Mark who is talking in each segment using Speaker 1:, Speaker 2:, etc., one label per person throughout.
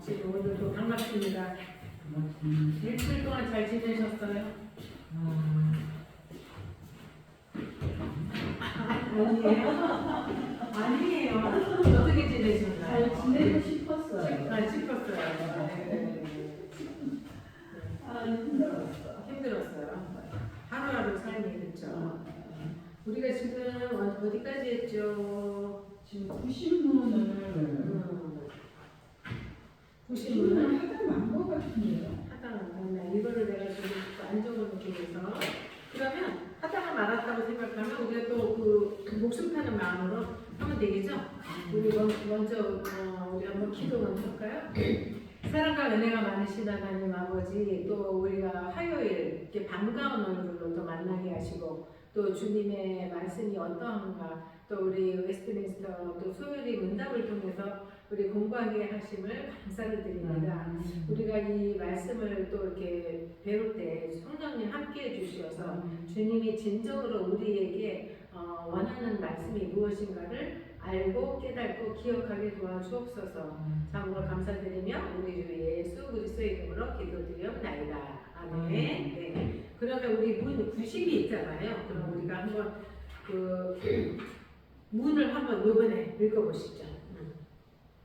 Speaker 1: 지금 오늘도 반갑습니다. 일주일 동안 잘 지내셨어요? 아니에요? 아니에요. 어떻게 지내셨나요?
Speaker 2: 잘 지내고 싶었어요.
Speaker 1: 잘 싶었어요.
Speaker 2: 힘들었어.
Speaker 1: 힘들었어요. 하루하루 삶이 그렇죠. 우리가 지금 어디까지 했죠?
Speaker 2: 지금 구신문을
Speaker 1: 90분을
Speaker 2: 하다 만것 같은데요.
Speaker 1: 하다가 말았나 이거를 내가 지금 안 적어 놓기 위해서 그러면 하다가 말았다고 생각하면 우리가 또 그 목숨 타는 마음으로 하면 되겠죠? 우리 먼저 우리 한번 기도 먼저 할까요? 사랑과 은혜가 많으신 하나님 아버지, 또 우리가 화요일 이렇게 반가운 얼굴로 또 만나게 하시고 또 주님의 말씀이 어떠한가, 또 우리 웨스트민스터 또 수요일이 문답을 통해서 우리 공부하게 하심을 감사를 드립니다. 우리가 이 말씀을 또 이렇게 배울 때 성령님 함께 해주셔서 주님이 진정으로 우리에게 원하는 말씀이 무엇인가를 알고 깨닫고 기억하게 도와주옵소서. 참으로 감사드리며 우리 주 예수 그리스도의 이름으로 기도드리옵나이다. 아멘. 네. 그러면 우리 문 90이 있잖아요. 그럼 우리가 한번 그 문을 한번 이번에 읽어보시죠.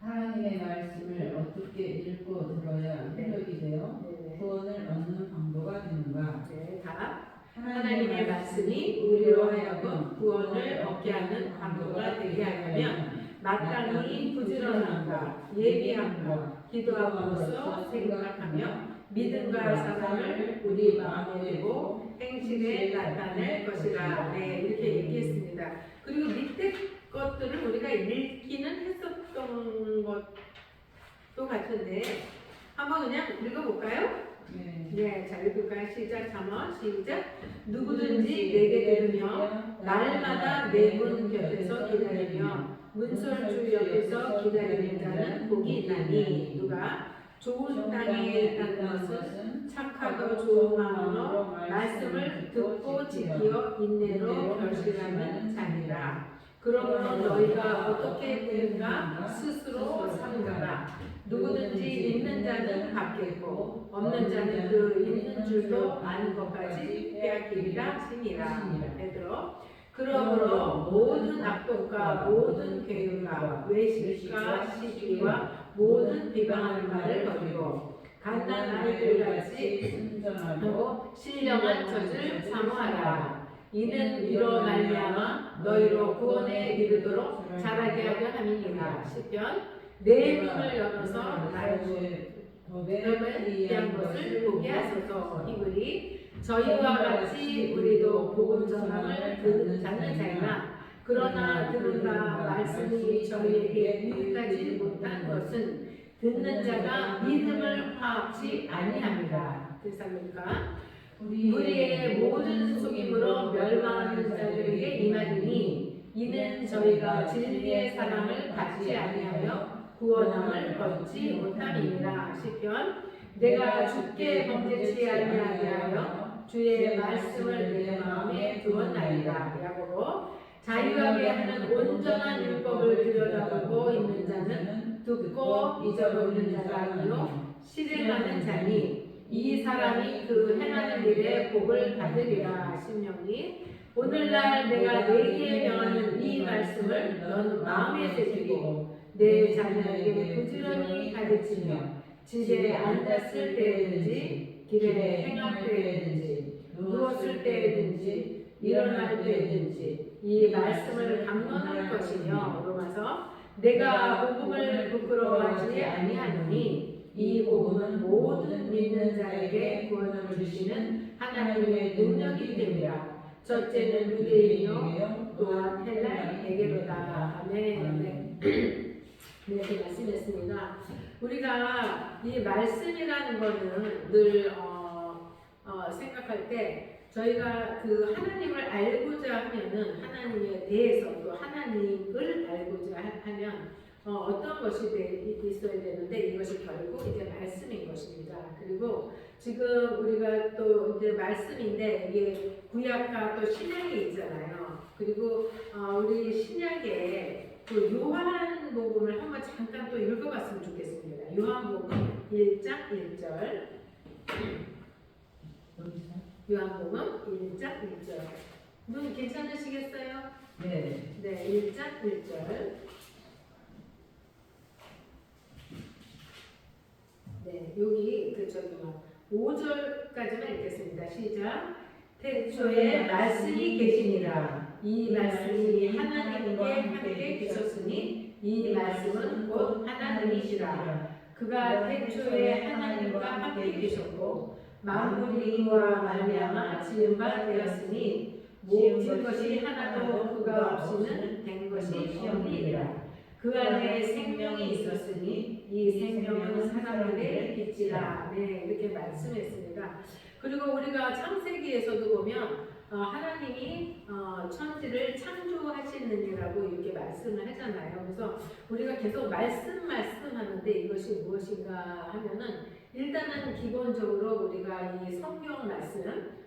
Speaker 2: 하나님의 말씀을 어떻게 읽고 들어야 회복이 되어 구원을 얻는 방도가 되는가?
Speaker 1: 네, 다 하나님의 말씀이 우리로 하여금 구원을 얻게 하는 방도가 되게 하려면 마땅히 부지런함과 예비함과 기도함으로써 생각하며 믿음과 사랑을 우리 마음에 두고 행실에 나타낼 것이라. 네, 이렇게 얘기했습니다. 그리고 밑에 것들을 우리가 읽기는 했었던 것도 같은데 한번 그냥 읽어볼까요? 네, 자 읽을까요? 시작. 3번 시작. 누구든지 내게 들으며 날마다 내 문 곁에서 기다리며 문설주 옆에서 기다리는 자는 복이 있나니. 누가 좋은 땅에 있다는 것은 착하고 좋은 마음으로 말씀을 듣고 지키어 인내로 결실하는 자니라. 그러므로 너희가 어떻게 되는가 스스로 삼가라. 누구든지 있는 자는 받겠고 없는 자는 그 있는 줄도 아는 것까지 빼앗기리라 하시니라. 베드로. 그러므로 모든 악독과 모든 괴음과 외식과 시기와 모든 비방하는 말을 버리고 갓난 아이들같이 순전하고 신령한 젖을 사모하라. 이는 이로 말미암아 너희로 구원에 이르도록 자라게 하려 함이니라. 시편. 내 눈을 열어서 나의 법에 귀한 것을 보게 하소서. 히브리. 저희와 같이 우리도 복음 전함을 듣는 자이나 그러나 들은가 말씀이 저희에게 유익하지 못한 것은 듣는 자가 믿음을 화합지 아니함이라. 데살로니가. 우리의 모든 속임으로 멸망하는 자들에게 임하리니 이는 저희가 진리의 사랑을 받지 아니하여 구원함을 얻지 못함이니라. 시편. 내가 주께 범죄치 아니하게 하여 주의 말씀을 내 마음에 두었나이다. 야고보. 자유하게 하는 온전한 율법을 들여다보고 있는 자는 듣고 잊어버리는 자가 아니요 실행하는 자니 이 사람이 그 행하는 일에 복을 받으리라. 신명기. 오늘날 내가 내게 명하는 이 말씀을 너는 마음에 새기고 내 자녀에게 부지런히 가르치며 집에 앉았을 때든지 길에 행할 때든지 누웠을 때든지 일어날 때든지 이 말씀을 강론할 것이며. 로마서. 내가 복음을 부끄러워하지 아니하노니 이 복음은 모든 믿는 자에게 구원을 주시는 하나님의 능력이 됩니다. 첫째는 유대인이요 또한 헬라인에게로다. 아멘. 네, 이렇게 말씀했습니다. 우리가 이 말씀이라는 거는 늘 생각할 때 저희가 그 하나님을 알고자 하면은 하나님에 대해서 또 하나님을 알고자 하면 어떤 것이 있어야 되는데 이것이 결국 이제 말씀인 것입니다. 그리고 지금 우리가 또 이제 말씀인데 이게 구약과 또 신약이 있잖아요. 그리고 우리 신약에 그 요한복음을 한번 잠깐 또 읽어봤으면 좋겠습니다. 요한복음 1장 1절. 요한복음 1장 1절. 눈 괜찮으시겠어요?
Speaker 2: 네.
Speaker 1: 네, 1장 1절. 네, 여기 그 저기 5절까지만 읽겠습니다. 시작. 태초에 말씀이 계시니라. 이 말씀이 하나님과 함께 계셨으니 이 말씀은 곧 하나님이시라. 그가 태초에 하나님과 함께 계셨고 만물이 그와 말미암아 지은 바 되었으니 모든 것이 하나도 그가 없이는 된 것이 없느니라. 그 안에 생명이 있었으니 이 생명은 사람들의 빛이라. 네, 이렇게 말씀했습니다. 그리고 우리가 창세기에서도 보면 하나님이 천지를 창조하시느니라고 이렇게 말씀을 하잖아요. 그래서 우리가 계속 말씀하는데 이것이 무엇인가 하면은 일단은 기본적으로 우리가 이 성경 말씀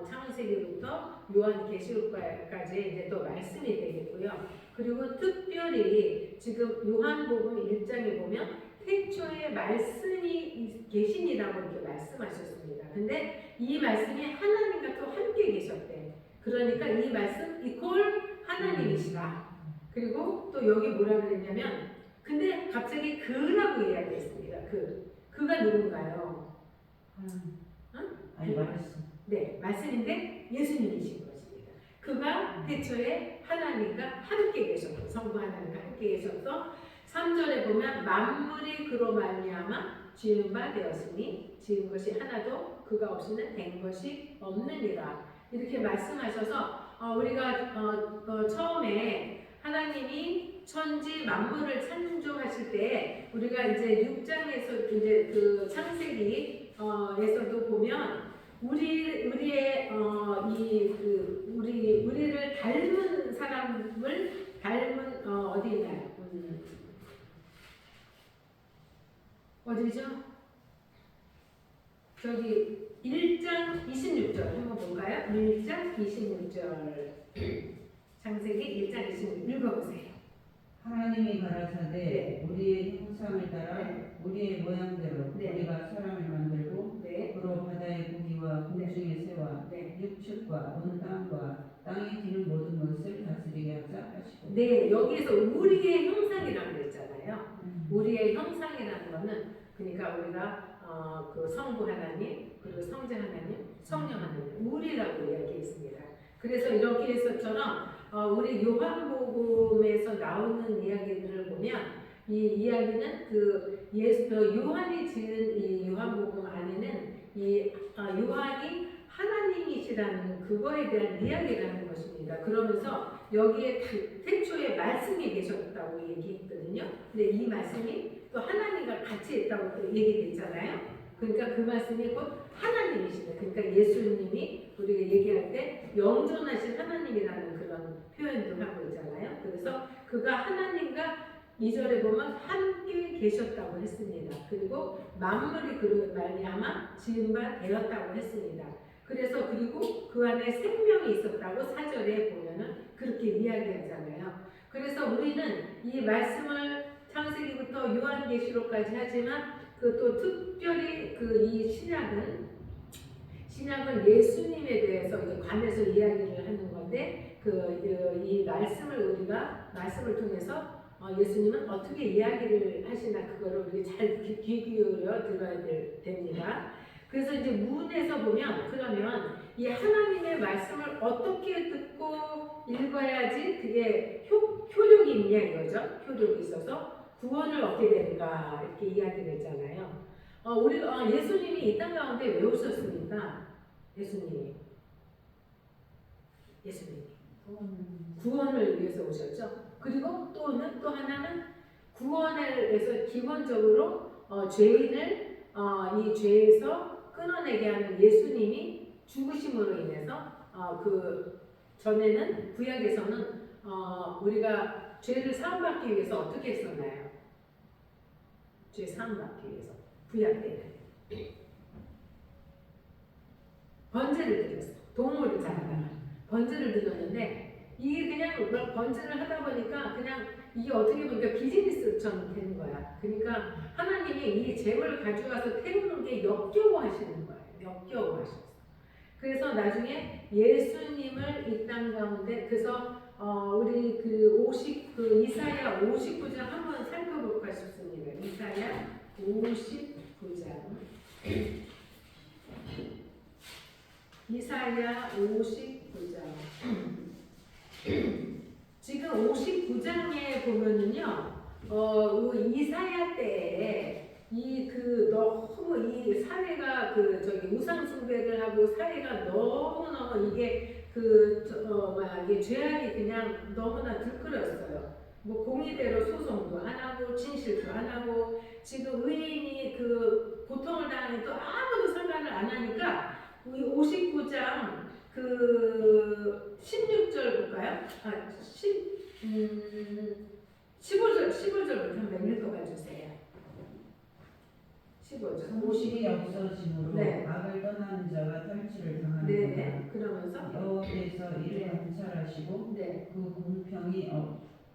Speaker 1: 창세기부터 요한계시록까지 이제 또 말씀이 되겠고요. 그리고 특별히 지금 요한복음 1장에 보면 태초에 말씀이 계시니라고 이렇게 말씀하셨습니다. 근데 이 말씀이 하나님과 또 함께 계셨대. 그러니까 이 말씀 이퀄 하나님이시다. 그리고 또 여기 뭐라 그랬냐면 근데 갑자기 그라고 이야기했습니다. 그가 누군가요?
Speaker 2: 아니 말씀.
Speaker 1: 네, 말씀인데 예수님이신 것입니다. 그가 태초에 하나님과 함께 계셨고 성부 하나님과 함께 계셔서 3절에 보면 만물이 그로 말미암아 지은 바 되었으니 지은 것이 하나도 그가 없이는 된 것이 없느니라. 이렇게 말씀하셔서 우리가 처음에 하나님이 천지 만물을 창조하실 때 우리가 이제 6장에서 이제 그 창세기에서도 보면 우리의 우리를 닮은 사람을 닮은 어디 있나요? 어디죠? 저기 1장 26절 한번 볼까요? 1장 26절 창세기 1장 26절 읽어보세요.
Speaker 2: 하나님이 가라사대
Speaker 1: 네.
Speaker 2: 우리의 형상을 따라
Speaker 1: 네.
Speaker 2: 우리의 모양대로
Speaker 1: 네.
Speaker 2: 우리가 사람을 만들고
Speaker 1: 네.
Speaker 2: 그로 바다의 고기와 공중의 새와
Speaker 1: 네.
Speaker 2: 육축과 온 땅과 땅에 기는 모든 것을 다스리게 하자 하시고.
Speaker 1: 네, 여기에서 우리의 형상이라고 그랬잖아요. 우리의 형상이라는 거는 그러니까 우리가 그 성부 하나님, 그리고 성자 하나님, 성령 하나님, 우리라고 이야기했습니다. 그래서 이렇게 해서처럼 우리 요한복음에서 나오는 이야기들을 보면 이 이야기는 그 요한이 지은 이 요한복음 안에는 이 요한이 하나님이시라는 그거에 대한 이야기를 하는 것입니다. 그러면서 여기에 태초에 말씀이 계셨다고 얘기했거든요. 근데 이 말씀이 또 하나님과 같이 있다고 또 얘기됐잖아요. 그러니까 그 말씀이 곧 하나님이시다. 그러니까 예수님이 우리가 얘기할 때 영존하신 하나님이라는 그런 표현도 하고 있잖아요. 그래서 그가 하나님과 2절에 보면 함께 계셨다고 했습니다. 그리고 만물이 그로 말미암아 지은 바 되었다고 했습니다. 그래서 그리고 그 안에 생명이 있었다고 4절에 보면은 그렇게 이야기하잖아요. 그래서 우리는 이 말씀을 창세기부터 요한계시록까지 하지만 그 또 특별히 그 이 신약은 예수님에 대해서 이제 관해서 이야기를 하는 건데 이 말씀을 통해서 예수님은 어떻게 이야기를 하시나 그거를 우리 잘 귀 기울여 들어야 됩니다. 그래서 이제 문에서 보면 그러면 이 하나님의 말씀을 어떻게 듣고 읽어야지 그게 효력이 있냐 이거죠. 효력이 있어서 구원을 얻게 되는가 이렇게 이야기를 했잖아요. 예수님이 이 땅 가운데 왜 오셨습니까? 예수님이 구원을 위해서 오셨죠. 그리고 또 하나는 구원을 위해서 기본적으로 죄인을 이 죄에서 끊어내게 하는 예수님이 죽으심으로 인해서 그 전에는 구약에서는 우리가 죄를 사함받기 위해서 어떻게 했었나요? 죄 사함받기 위해서 구약 때는 번제를 드렸어. 동물을 잡아다가 번제를 드렸는데 이게 그냥 번제를 하다 보니까 그냥 이게 어떻게 보니까 비즈니스처럼 되는 거야. 그러니까 하나님이 이 재물을 가져가서 태우는 게 역겨워하시는 거예요. 역겨워하셨어. 그래서 나중에 예수님을 이 땅 가운데 그래서 우리 그 이사야 59장 한번 살펴볼까 싶습니다. 이사야 59장. 이사야 59장. 지금 59장에 보면은요, 이사야 때에 너무 이 사회가 우상 숭배를 하고 사회가 너무너무 이게 이게 죄악이 그냥 너무나 들끓었어요. 뭐 공의대로 소송도 안 하고 진실도 안 하고 지금 의인이 고통을 당하니 또 아무도 상관을 안 하니까 우리 59장 16절 볼까요? 15절부터 한번 읽어봐 주세요. 15절.
Speaker 2: 성실이 없어짐으로
Speaker 1: 네.
Speaker 2: 악을 떠나는 자가 탈취를 당하는
Speaker 1: 네네. 그러면서
Speaker 2: 여호와께서 이를 감찰하시고
Speaker 1: 네.
Speaker 2: 그 공평이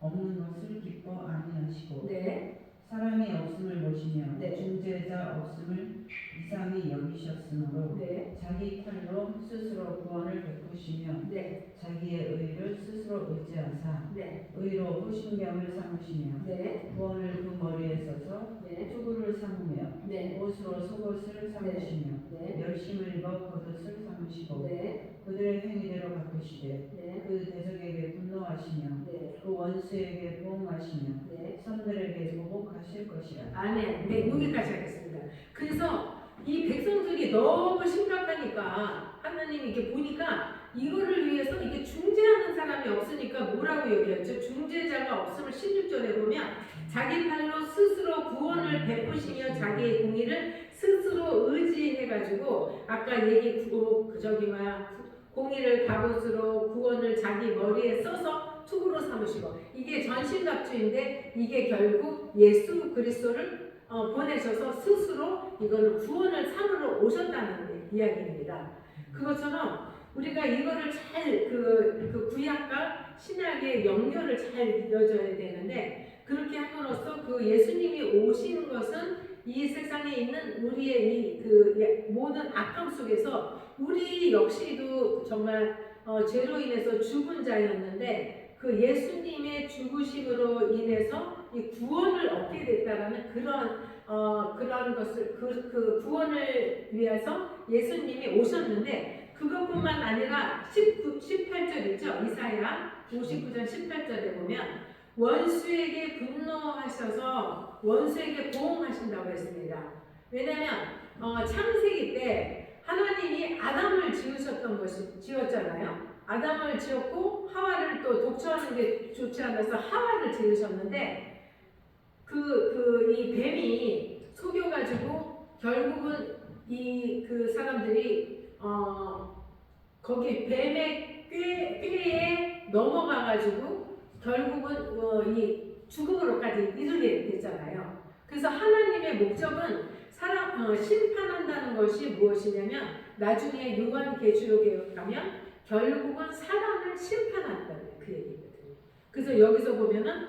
Speaker 2: 없는 것을 기뻐 아니하시고
Speaker 1: 네.
Speaker 2: 사람이 없음을 보시며
Speaker 1: 네.
Speaker 2: 중재자 없음을 이상히 여기셨으므로
Speaker 1: 네.
Speaker 2: 자기 팔로 스스로 구원을 베푸시며
Speaker 1: 네.
Speaker 2: 자기의 의를 스스로 의지하사
Speaker 1: 네.
Speaker 2: 의로 후신병을 삼으시며
Speaker 1: 네.
Speaker 2: 구원을 그 머리에 써서
Speaker 1: 네.
Speaker 2: 투구를 삼으며
Speaker 1: 네.
Speaker 2: 옷으로 속옷을 삼으시며
Speaker 1: 네.
Speaker 2: 열심을 입어 겉옷을 삼으시고
Speaker 1: 네.
Speaker 2: 그들의 행위대로 갚으시되
Speaker 1: 네.
Speaker 2: 그 대적에게 분노하시며
Speaker 1: 네.
Speaker 2: 그 원수에게 보응하시며
Speaker 1: 네.
Speaker 2: 선들에게 보복하실 것이라.
Speaker 1: 아멘. 네, 여기까지 하겠습니다. 그래서 이 백성들이 너무 심각하니까 하나님이 이렇게 보니까 이거를 위해서 이게 중재하는 사람이 없으니까 뭐라고 얘기했죠? 중재자가 없음을 16절에 보면 자기 팔로 스스로 구원을 베푸시며 자기의 공의를 스스로 의지해가지고 아까 공의를 갑옷으로 구원을 자기 머리에 써서 투구로 삼으시고 이게 전신갑주인데 이게 결국 예수 그리스도를 보내셔서 스스로 이걸 구원을 삼으러 오셨다는 이야기입니다. 그것처럼 우리가 이거를 잘 구약과 신약의 연결을 잘 이어져야 되는데 그렇게 함으로써 예수님이 오신 것은 이 세상에 있는 우리의 모든 악함 속에서 우리 역시도 정말 죄로 인해서 죽은 자였는데 그 예수님의 죽으심으로 인해서 이 구원을 얻게 됐다라는 그런 것을 그 구원을 위해서 예수님이 오셨는데 그것뿐만 아니라 18절 있죠? 이사야 59장 18절에 보면 원수에게 분노하셔서 원수에게 보응하신다고 했습니다. 왜냐하면 창세기 때 하나님이 아담을 지었잖아요. 아담을 지었고 하와를 또 독처하는 게 좋지 않아서 하와를 지으셨는데 이 뱀이 속여가지고 결국은 그 사람들이 거기 뱀의 꾀에 넘어가가지고 결국은 이 죽음으로까지 이르게 됐잖아요. 그래서 하나님의 목적은 심판한다는 것이 무엇이냐면 나중에 요한계시록에 가면 결국은 사람을 심판한다는 그 얘기거든요. 그래서 여기서 보면은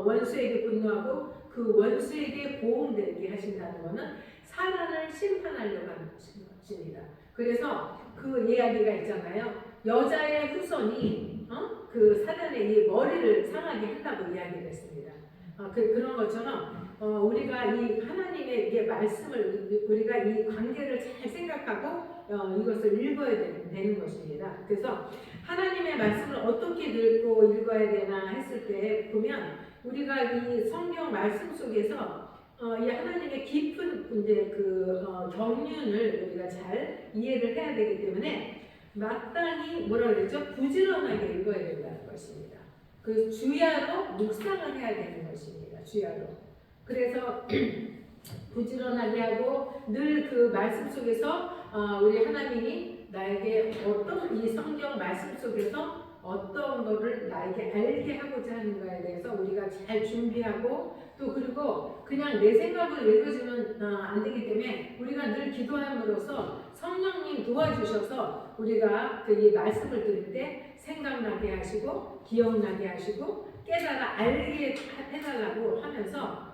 Speaker 1: 원수에게 분노하고 그 원수에게 보응되게 하신다는 것은 사람을 심판하려고 하는 것입니다. 그래서 그 이야기가 있잖아요. 여자의 후손이 그 사단의 이 머리를 상하게 한다고 이야기를 했습니다. 그런 것처럼 우리가 이 하나님의 말씀을 우리가 이 관계를 잘 생각하고 이것을 읽어야 되는 것입니다. 그래서 하나님의 말씀을 어떻게 읽어야 되나 했을 때 보면 우리가 이 성경 말씀 속에서 이 하나님의 깊은 경륜을 우리가 잘 이해를 해야 되기 때문에 마땅히 부지런하게 읽어야 된다는 것입니다. 그 주야로 묵상을 해야 되는 것입니다. 주야로. 그래서 부지런하게 하고 늘 그 말씀 속에서 우리 하나님이 나에게 이 성경 말씀 속에서 어떤 것을 나에게 알게 하고자 하는 것에 대해서 우리가 잘 준비하고 또 그리고 그냥 내 생각을 읽어주면 안 되기 때문에 우리가 늘 기도함으로써 성령님 도와주셔서 우리가 이 말씀을 들을 때 생각나게 하시고 기억나게 하시고 깨달아 알게 해달라고 하면서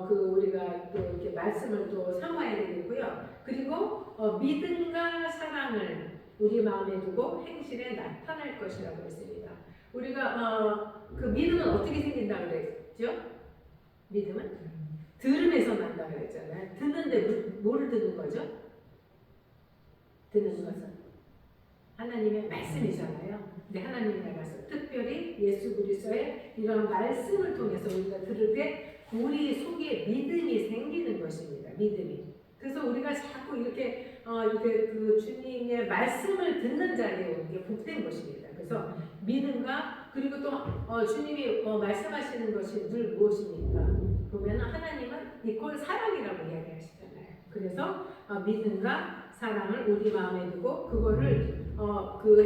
Speaker 1: 우리가 또 이렇게 말씀을 또 삼아야 되겠고요. 그리고 믿음과 사랑을 우리 마음에 두고 행실에 나타날 것이라고 했습니다. 우리가 그 믿음은 어떻게 생긴다고 그랬죠? 믿음은 들음에서 난다고 그랬잖아요. 듣는데 뭐를 듣는 거죠? 듣는 것은 하나님의 말씀이잖아요. 근데 하나님이 나가서 특별히 예수 그리스도의 이런 말씀을 통해서 우리가 들을 때 우리 속에 믿음이 생기는 것입니다. 믿음이. 그래서 우리가 자꾸 이렇게 그 주님의 말씀을 듣는 자리에 오는 게 복된 것입니다. 그래서 믿음과 그리고 또 주님이 말씀하시는 것이 늘 무엇입니까? 보면 하나님은 이퀄 사랑이라고 이야기하시잖아요. 그래서 믿음과 사랑을 우리 마음에 두고 그거를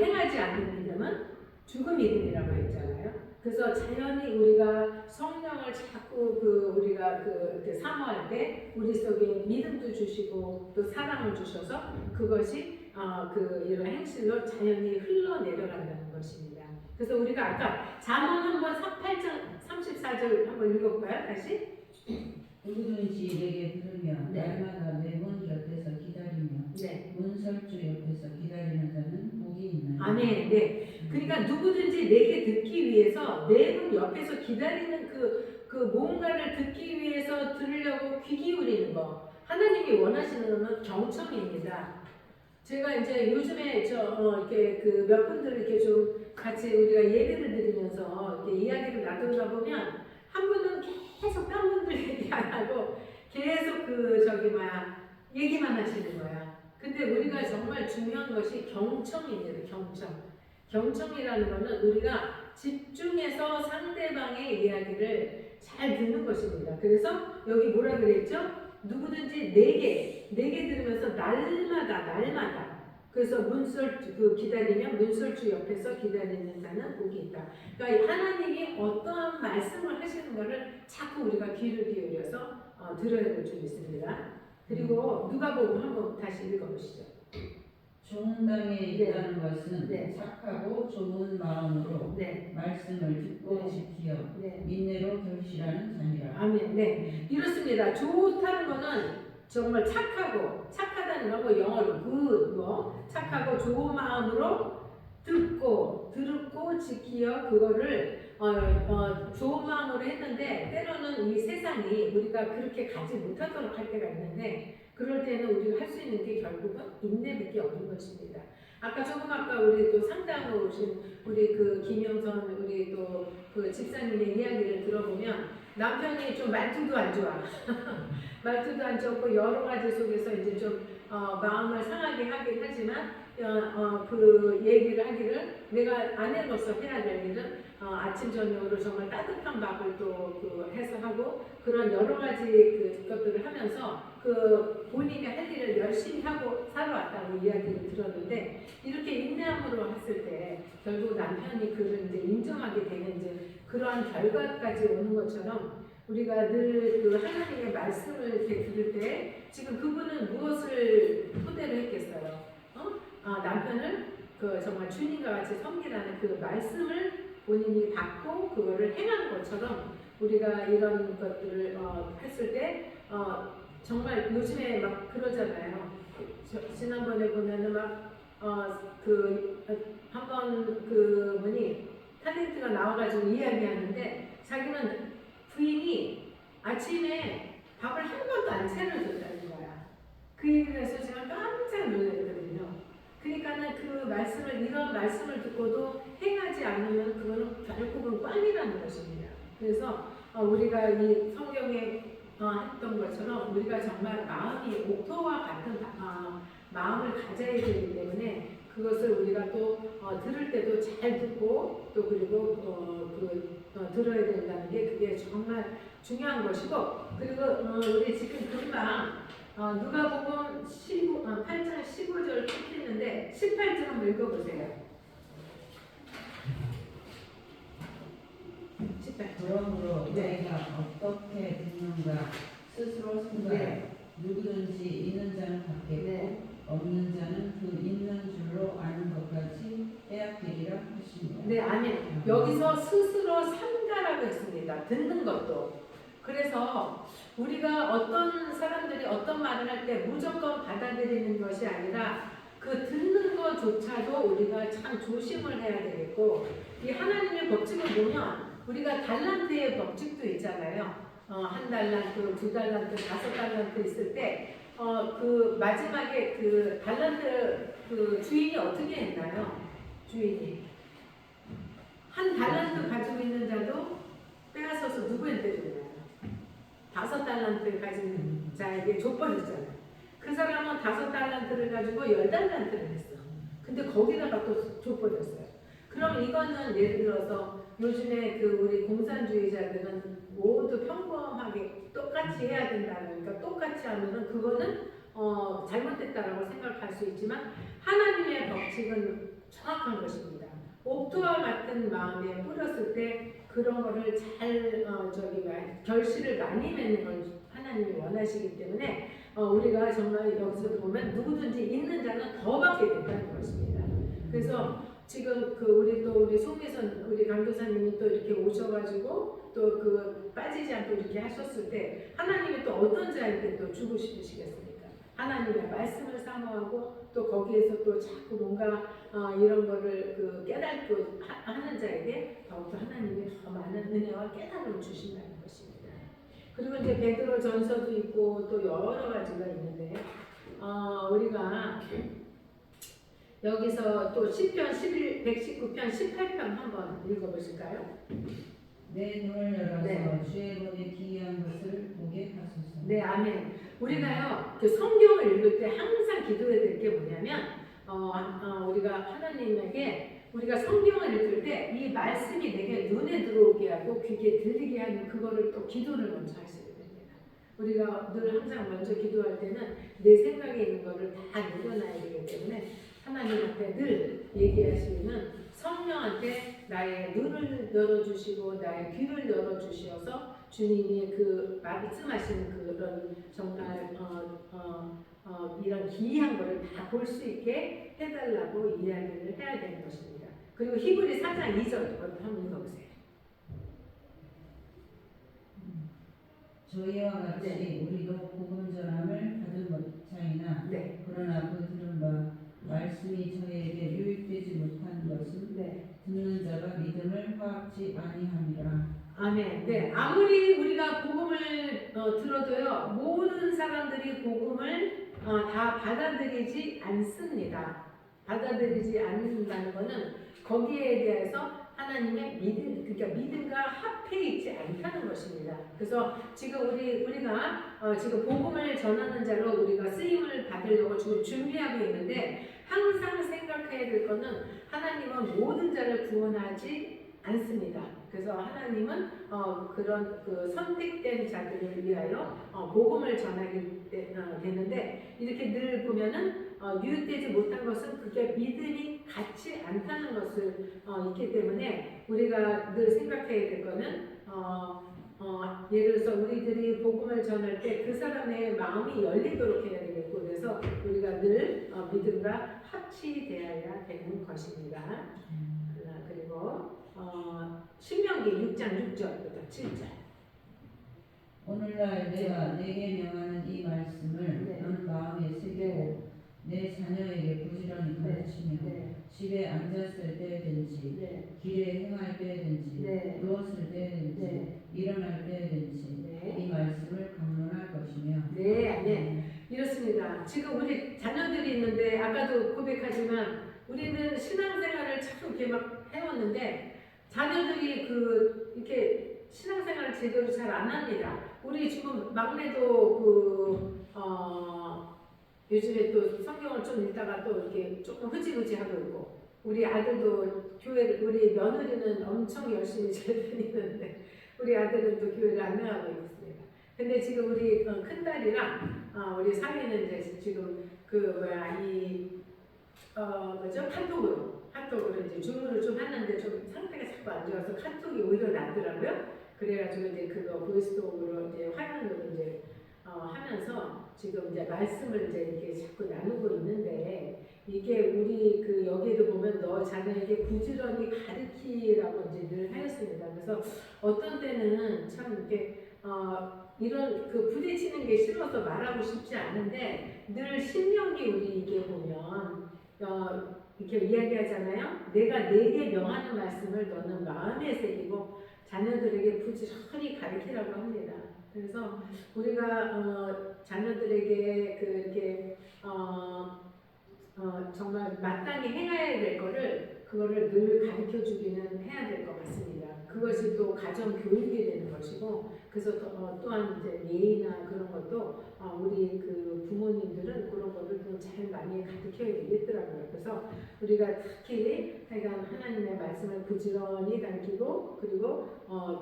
Speaker 1: 행하지 않는 믿음은 죽은 믿음이라고 했잖아요. 그래서 자연히 우리가 성령을 자꾸 우리가 이렇게 사모할 때 우리 속에 믿음도 주시고 또 사랑을 주셔서 그것이 이런 행실로 자연히 흘러내려간다는 것입니다. 그래서 우리가 아까 잠언 한번 8장 34절 한번 읽어볼까요? 다시.
Speaker 2: 누구든지 내게 들으며 날마다 내 문 곁에서 기다리며 문설주 옆에서 기다리는 자는 복이 있나요?
Speaker 1: 아멘. 네. 그러니까 누구든지 내게 듣기 위해서 내 문 옆에서 기다리는 그 뭔가를 듣기 위해서 들으려고 귀 기울이는 거. 하나님이 원하시는 것은 경청입니다. 제가 이제 요즘에 이렇게 몇 분들 이렇게 좀 같이 우리가 예배를 드리면서 이렇게 이야기를 나누다 보면 한 분은 계속 딴 분들 얘기 안 하고 계속 얘기만 하시는 거야. 근데 우리가 정말 중요한 것이 경청입니다. 경청이라는 것은 우리가 집중해서 상대방의 이야기를 잘 듣는 것입니다. 그래서 여기 뭐라 그랬죠? 누구든지 내게 들으면서 날마다 그래서 기다리면 문설주 옆에서 기다리는 자는 복이 있다. 그러니까 하나님이 어떠한 말씀을 하시는 것을 자꾸 우리가 귀를 기울여서 들어야 될 줄 믿습니다. 그리고 누가복음 한번 다시 읽어보시죠.
Speaker 2: 좋은 땅에 있다는 것은 착하고 좋은 마음으로 말씀을 듣고 지키어 인내로 결실하는 자니라.
Speaker 1: 아멘. 네, 이렇습니다. 좋다는 것은 정말 착하다는 거고 영어로 good 착하고 좋은 마음으로 듣고 지키어 그거를 좋은 마음으로 했는데 때로는 이 세상이 우리가 그렇게 가지 못하도록 할 때가 있는데 그럴 때는 우리가 할 수 있는 게 결국은 인내밖에 없는 것입니다. 아까 우리 또 상담으로 오신 우리 김영선 우리 또 집사님의 이야기를 들어보면 남편이 좀 말투도 안 좋아. 말투도 안 좋고 여러 가지 속에서 이제 좀 마음을 상하게 하긴 하지만 얘기를 하기를 내가 아내로서 해야 될 일은 아침 저녁으로 정말 따뜻한 밥을 또 해서 하고 그런 여러 가지 것들을 하면서 본인이 할 일을 열심히 하고 살아왔다고 이야기를 들었는데 이렇게 인내함으로 했을 때 결국 남편이 그를 이제 인정하게 되는 이제 그러한 결과까지 오는 것처럼 우리가 늘 하나님의 말씀을 이렇게 들을 때 지금 그분은 무엇을 토대로 했겠어요? 남편을 정말 주님과 같이 섬기라는 그 말씀을 본인이 받고 그거를 행한 것처럼 우리가 이런 것들을 했을 때 정말 요즘에 막 그러잖아요. 지난번에 보면은 한번 분이 탤런트가 나와가지고 이야기하는데 자기는 부인이 아침에 밥을 한 번도 안 차려줬다는 거야. 그 얘기를 해서 제가 깜짝 놀랐거든요. 그러니까는 이런 말씀을 듣고도 행하지 않으면 그거는 결국은 꽝이라는 것입니다. 그래서 우리가 이 성경에 했던 것처럼 우리가 정말 마음이 옥토와 같은 마음을 가져야 되기 때문에 그것을 우리가 또 들을 때도 잘 듣고 또 그리고 들어야 된다는 게 그게 정말 중요한 것이고 그리고 우리 지금 금방 누가복음 8장 15절 찍히는데 18절 한번 읽어보세요. 18절.
Speaker 2: 그러므로 너희가 어떻게 듣는가 스스로 생각해. 누구든지 있는 자는 받겠고 없는 자는 그 있는 줄로 아는 것까지 빼앗기리라 하시니 것인가?
Speaker 1: 네, 아니 여기서 스스로 삼가라고 했습니다. 듣는 것도. 그래서 우리가 어떤 사람들이 어떤 말을 할 때 무조건 받아들이는 것이 아니라 그 듣는 것조차도 우리가 참 조심을 해야 되겠고, 이 하나님의 법칙을 보면 우리가 달란트의 법칙도 있잖아요. 한 달란트, 두 달란트, 다섯 달란트 있을 때 그 마지막에 그 달란트 그 주인이 어떻게 했나요? 주인이 한 달란트 가지고 있는 자도 빼앗아서 누구한테 줬나요? 다섯 달란트 가진 자에게 줘버렸잖아요. 그 사람은 다섯 달란트를 가지고 열 달란트를 했어. 근데 거기다가 또 줘버렸어요. 그럼 이거는 예를 들어서 요즘에 그 우리 공산주의자들은 모두 평범하게 똑같이 해야 된다니까 똑같이 하면은 그거는 잘못됐다라고 생각할 수 있지만 하나님의 법칙은 정확한 것입니다. 옥토와 같은 마음에 뿌렸을 때 그런 거를 잘 결실을 많이 맺는 걸 하나님이 원하시기 때문에 우리가 정말 여기서 보면 누구든지 있는 자는 더 받게 된다는 것입니다. 그래서 지금 우리 송미선 우리 강교사님이 또 이렇게 오셔가지고 또 그 빠지지 않고 이렇게 하셨을 때 하나님이 또 어떤 자에게 또 주고 싶으시겠습니까? 하나님의 말씀을 사모하고 또 거기에서 또 자꾸 뭔가 이런 거를 깨닫고 하는 자에게 더욱더 하나님이 더 많은 은혜와 깨달음을 주신다는 것입니다. 그리고 이제 베드로 전서도 있고 또 여러 가지가 있는데 우리가 여기서 또 시편 119편 18편 한번 읽어보실까요?
Speaker 2: 내 눈을 열어서 주의 법에 기이한 것을 보게 하소서.
Speaker 1: 네, 아멘. 우리가요 그 성경을 읽을 때 항상 기도해야 될 게 뭐냐면 우리가 하나님에게 우리가 성경을 읽을 때 이 말씀이 내게 눈에 들어오게 하고 귀에 들리게 하는 그거를 또 기도를 먼저 하셔야 됩니다. 우리가 늘 항상 먼저 기도할 때는 내 생각에 있는 거를 다 내려놔야 되기 때문에 하나님한테 늘 얘기하시면 성령한테 나의 눈을 열어주시고 나의 귀를 열어주셔서 주님이 그 말씀하시는 그런 정말 이런 기이한 것을 다 볼 수 있게 해달라고 이야기를 해야 되는 것입니다. 그리고 히브리 4장 2절 한번 읽어보세요.
Speaker 2: 저희와 같이 우리도 복음 전함을 받은 것 차이나 그러나 그 들은 바 말씀이 저에게 유익되지 못한 것은 듣는 자가 믿음을 파악지 아니함이라. 아멘.
Speaker 1: 네, 아무리 우리가 복음을 들어도요 모든 사람들이 복음을 다 받아들이지 않습니다. 받아들이지 않는다는 것은 거기에 대해서 하나님의 그러니까 믿음과 합해 있지 않다는 것입니다. 그래서 지금 우리가 지금 복음을 전하는 자로 우리가 쓰임을 받으려고 지금 준비하고 있는데 항상 생각해야 될 것은 하나님은 모든 자를 구원하지 않습니다. 그래서 하나님은 그런 선택된 자들을 위하여 복음을 전하게 되는데 이렇게 늘 보면은 유익되지 못한 것은 그게 믿음이 같지 않다는 것을 있기 때문에 우리가 늘 생각해야 될 것은 예를 들어서 우리들이 복음을 전할 때 그 사람의 마음이 열리도록 해야 되겠고 그래서 우리가 늘 믿음과 합치되어야 되는 것입니다. 그리고 신명기 6장 6절부터 7절.
Speaker 2: 오늘날 내가 내게 명하는 이 말씀을 너는 마음에 새기고 내 자녀에게 부지런히 가르치며 집에 앉았을 때든지 길에 행할 때든지 누웠을 때든지 일어날 때든지 이 말씀을 강론할 것이며. 네.
Speaker 1: 이렇습니다. 지금 우리 자녀들이 있는데 아까도 고백하지만 우리는 신앙생활을 참 이렇게 막 해왔는데 자녀들이 이렇게 신앙생활을 제대로 잘 안 합니다. 우리 지금 막내도 요즘에 또 성경을 좀 읽다가 또 이렇게 조금 흐지부지하고 있고 우리 아들도 교회를 우리 며느리는 엄청 열심히 잘 다니는데 우리 아들은 또 교회를 안 나가고 있습니다. 근데 지금 우리 큰딸이랑 우리 사위는 이제 지금 카톡으로 이제 주문을 좀 하는데 좀 상태가 자꾸 안 좋아서 카톡이 오히려 낫더라고요. 그래가지고 이제 그거 보이스톡으로 이제 화면으로 이제 하면서 지금 이제 말씀을 이제 이렇게 자꾸 나누고 있는데 이게 우리 그 여기에도 보면 너 자녀에게 부지런히 가르치라고 이제 늘 하였습니다. 그래서 어떤 때는 참 이렇게 이런 그 부딪히는 게 싫어서 말하고 싶지 않은데 늘 신명기 우리 이게 보면 이렇게 이야기하잖아요. 내가 내게 명하는 말씀을 너는 마음에 새기고 자녀들에게 부지런히 가르치라고 합니다. 그래서 우리가 자녀들에게 그렇게 정말 마땅히 행해야 될 거를 그거를 늘 가르쳐 주기는 해야 될 것 같습니다. 그것이 또 가정 교육이 되는 것이고 그래서 또한 이제 예의나 그런 것도 우리 그 부모님들은 그런 것을 또 잘 많이 가르쳐야 되겠더라고요. 그래서 우리가 특히 하여간 하나님의 말씀을 부지런히 가르치고 그리고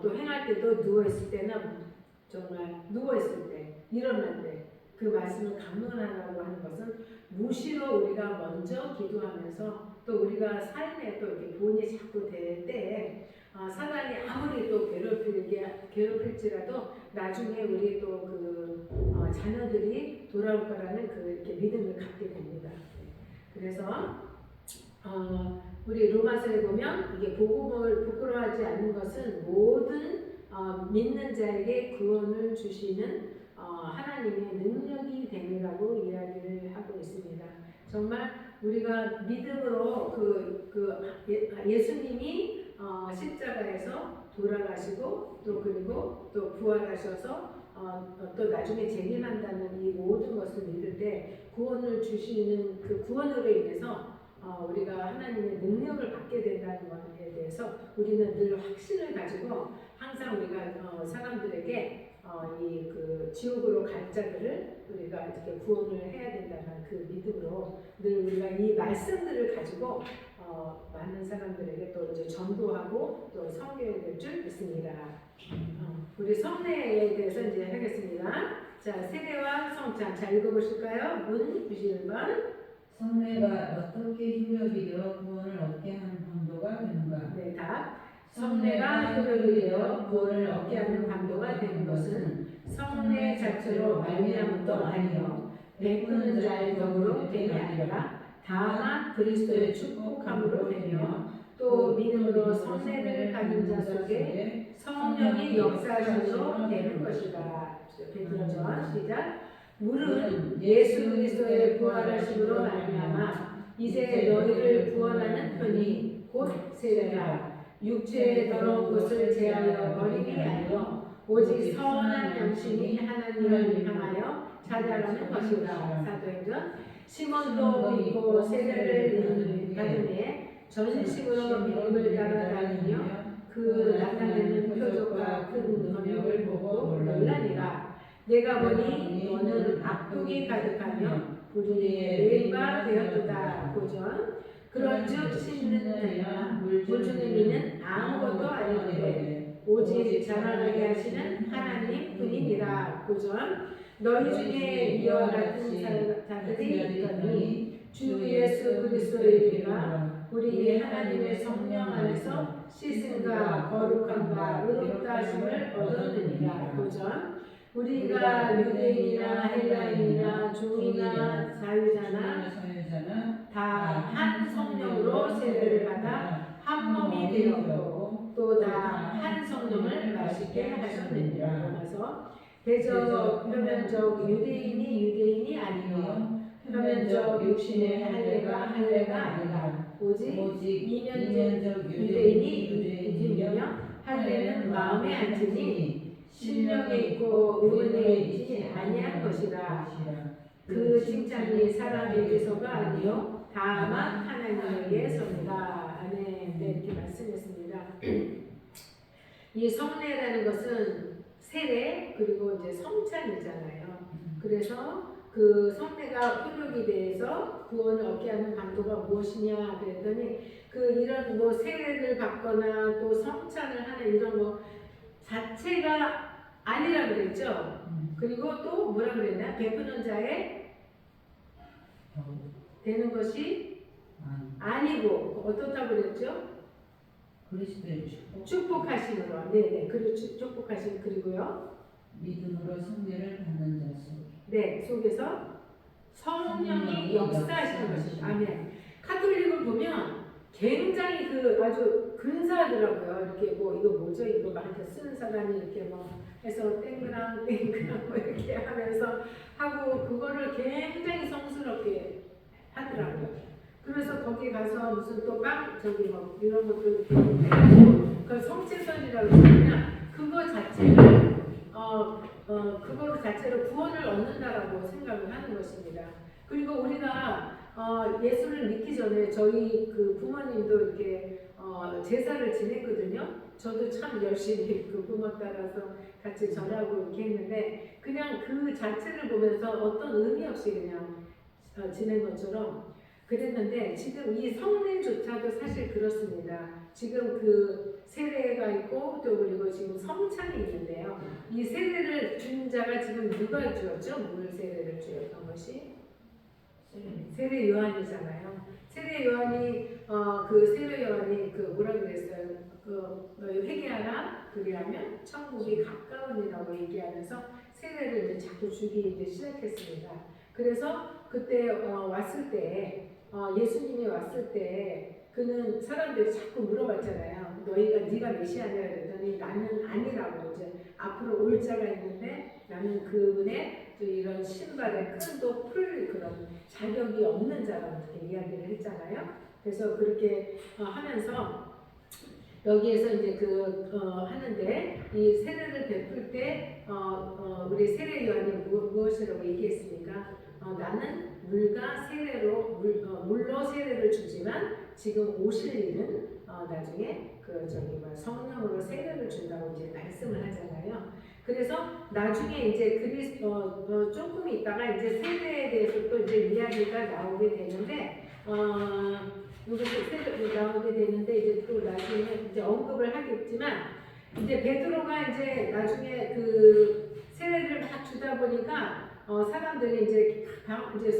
Speaker 1: 또 행할 때도 누워있을 때나 정말 누워있을 때 일어날 때 그 말씀을 강론하라고 하는 것은 무시로 우리가 먼저 기도하면서 또 우리가 삶에 또 이렇게 돈이 자꾸 될 때에 사단이 아무리 또 괴롭힐지라도 나중에 우리 또 그 자녀들이 돌아올 거라는 그 이렇게 믿음을 갖게 됩니다. 그래서 우리 로마서에 보면 이게 복음을 부끄러워하지 않는 것은 모든 믿는 자에게 구원을 주시는 하나님의 능력이 됨이라고 이야기를 하고 있습니다. 정말 우리가 믿음으로 예수님이 십자가에서 돌아가시고 또 그리고 또 부활하셔서 또 나중에 재림한다는 이 모든 것을 믿을 때 구원을 주시는 그 구원으로 인해서 우리가 하나님의 능력을 받게 된다는 것에 대해서 우리는 늘 확신을 가지고 항상 우리가 사람들에게 이 그 지옥으로 갈 자들을 우리가 이렇게 구원을 해야 된다는 그 믿음으로 늘 우리가 이 말씀들을 가지고 많은 사람들에게 또 이제 전도하고 또 섬겨야 될 줄 믿습니다. 우리 성례에 대해서 이제 하겠습니다. 자, 세례와 성찬. 자, 읽어보실까요? 문 91번.
Speaker 2: 성례가 어떻게 효력이 되어 구원을 얻게 하는 방도가 되는가?
Speaker 1: 네, 답. 성례가 효력이 되어 구원을 얻게 하는 방도가 되는 것은 성례 자체로 말미암음도 아니요 베푸는 자의 덕으로 됨이 아니라 다만 그리스도의 축복함으로 되며 또 믿음으로 성례를 받은 자 속에 성령이 역사하심으로 되는 것이다. 베드로전 시작. 물은 예수 그리스도의 부활하심으로 말미암아 이제 너희를 구원하는 편이 곧 세례라. 육체의 더러운 것을 제하여 버림이 아니요 오직 선한 양심이 하나님을 향하여 찾아가는 것이다. 사도행전. 시몬도 믿고 세례를 받으니 전심으로 믿음을 따라다니며 그 나타내는 표적과 큰 능력을 보고 놀라니라. 내가 보니 너는 악독이 가득하며 불의의 매가 되었도다. 고전. 그런즉 씻는 자나 물 주는 이는 아무것도 아니오되 오직 자라나게 하시는 하나님 뿐이니라. 고전. 너희 중에 이와 같은 자들이 있더니 주 예수 그리스도의 이름과 우리 하나님의 성령 안에서 씻음과 거룩함과 의롭다 하심을 얻었느니라. 고전. 우리가 유대인이나 헬라인이나 종이나 자유자나 다 한 성령으로 세례를 받아 한 몸이 되었고 또 다 한 성령을 마시게 하셨느니라. 그래서 대저 표면적 유대인이 아니요 표면적 육신의 할례가 아니라 오직 이면적 유대인이 유대인이며 할례는 마음에 앉으니 심령에 있고 의문에 있지 아니한 것이라. 그 칭찬이 사람에게서가 아니요 다만 하나님에게서니라. 아멘. 네, 이렇게 말씀했습니다. 이 성례라는 것은 세례 그리고 이제 성찬이잖아요. 그래서 그 성례가 효력이 돼서 구원을 얻게 하는 방도가 무엇이냐 그랬더니 그 이런 뭐 세례를 받거나 또 성찬을 하는 이런 거 자체가 아니라 그랬죠. 그리고 또 뭐라 그랬나? 베푸는 자의 되는 것이 아니고 어떻다고 그랬죠?
Speaker 2: 그리스도의
Speaker 1: 축복하심으로. 네네. 그리고 축복하심. 그리고요.
Speaker 2: 믿음으로 성례를 받는 자 속.
Speaker 1: 네. 속에서 성령이 역사하시는 것입니다. 아멘. 카톨릭을 보면 굉장히 그 아주 근사하더라고요. 이렇게 뭐 이거 뭐죠? 이거 막 이렇게 쓰는 사람이 이렇게 뭐 해서 땡그랑 뭐 이렇게 하면서 하고 그거를 굉장히 성스럽게 하더라고요. 그래서 거기 가서 무슨 또 저기 뭐 이런 것도 이렇게 해가지고 그 성체선이라고 그러면 그거 자체를 그거 자체로 구원을 얻는다라고 생각을 하는 것입니다. 그리고 우리가 예수를 믿기 전에 저희 그 부모님도 이렇게 제사를 지냈거든요. 저도 참 열심히 그 부모 따라서 같이 절하고 이렇게 했는데 그냥 그 자체를 보면서 어떤 의미 없이 그냥 지낸 것처럼 그랬는데 지금 이 성례조차도 사실 그렇습니다. 지금 그 세례가 있고 또 그리고 지금 성찬이 있는데요. 이 세례를 준 자가 지금 누가 주었죠? 물 세례를 주었던 것이 세례 요한이잖아요. 세례 요한이 그 세례 요한이 그 뭐라 그랬어요? 회개하라 그리하면 천국이 가까우니라고 얘기하면서 세례를 이제 자꾸 주기 이제 시작했습니다. 그래서 그때 왔을 때 예수님이 왔을 때 그는 사람들이 자꾸 물어봤잖아요. 네가 메시아냐 그랬더니 나는 아니라고 이제 앞으로 올 자가 있는데 나는 그분의 또 이런 신발에 끈도 풀 그런 자격이 없는 자라고 이렇게 이야기를 했잖아요. 그래서 그렇게 하면서 여기에서 이제 하는데 이 세례를 베풀 때 우리 세례 요한이 무엇이라고 얘기했습니까? 나는 물로 세례를 주지만 지금 오실 일은 나중에 성령으로 세례를 준다고 이제 말씀을 하잖아요. 그래서 나중에 이제 조금 있다가 이제 세례에 대해서 또 이제 이야기가 나오게 되는데 나오게 되는데 이제 또 나중에 이제 언급을 하겠지만 이제 베드로가 이제 나중에 그 세례를 막 주다 보니까 사람들이 이제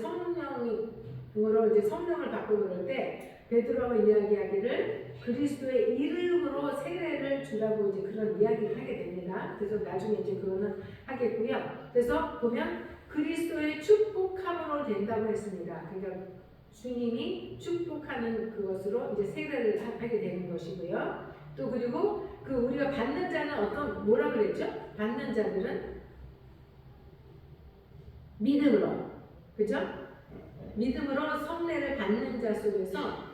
Speaker 1: 성령으로 이제 성령을 받고 그럴 때 베드로가 이야기하기를 그리스도의 이름으로 세례를 주라고 이제 그런 이야기를 하게 됩니다. 그래서 나중에 이제 그거는 하겠고요. 그래서 보면 그리스도의 축복함으로 된다고 했습니다. 그러니까 주님이 축복하는 그것으로 이제 세례를 하게 되는 것이고요. 또 그리고 그 우리가 받는 자는 뭐라 그랬죠? 받는 자들은 믿음으로, 그죠? 믿음으로 성례를 받는 자 속에서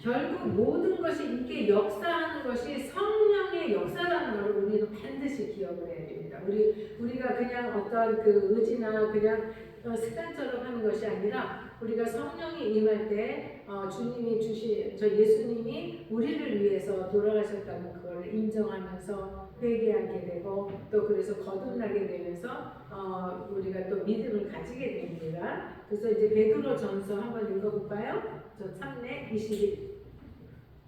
Speaker 1: 결국 모든 것이 이게 역사하는 것이 성령의 역사라는 걸 우리는 반드시 기억을 해야 됩니다. 우리가 그냥 어떤 그 의지나 그냥 습관처럼 하는 것이 아니라 우리가 성령이 임할 때 주님이 예수님이 우리를 위해서 돌아가셨다는 그걸 인정하면서 회개하게 되고 또 그래서 거듭나게 되면서 우리가 또 믿음을 가지게 됩니다. 그래서 이제 베드로전서 한번 읽어볼까요? 저 3내 22.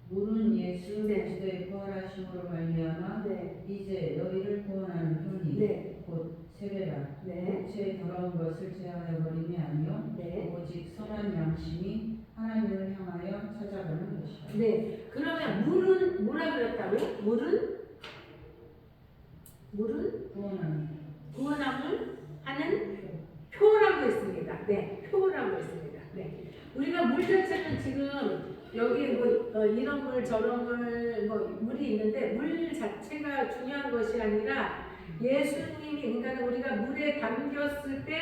Speaker 2: 물은 예수
Speaker 1: 네.
Speaker 2: 그리스도의 부활하심으로 말미암아
Speaker 1: 네.
Speaker 2: 이제 너희를 구원하는 편이
Speaker 1: 네.
Speaker 2: 곧 세례라.
Speaker 1: 네.
Speaker 2: 육체의 더러운 것을 제하여 버림이 아니요
Speaker 1: 네.
Speaker 2: 오직 선한 양심이 하나님을 향하여 찾아가는 것이라.
Speaker 1: 네. 그러면 물은 뭐라 그랬다고요? 물은 구원함을 하는 표라고 했습니다. 네, 표라고 했습니다. 네. 우리가 물 자체는 지금 여기 뭐 이런 물 저런 물이 있는데 물 자체가 중요한 것이 아니라 예수님이 그러니까 우리가 물에 담겼을 때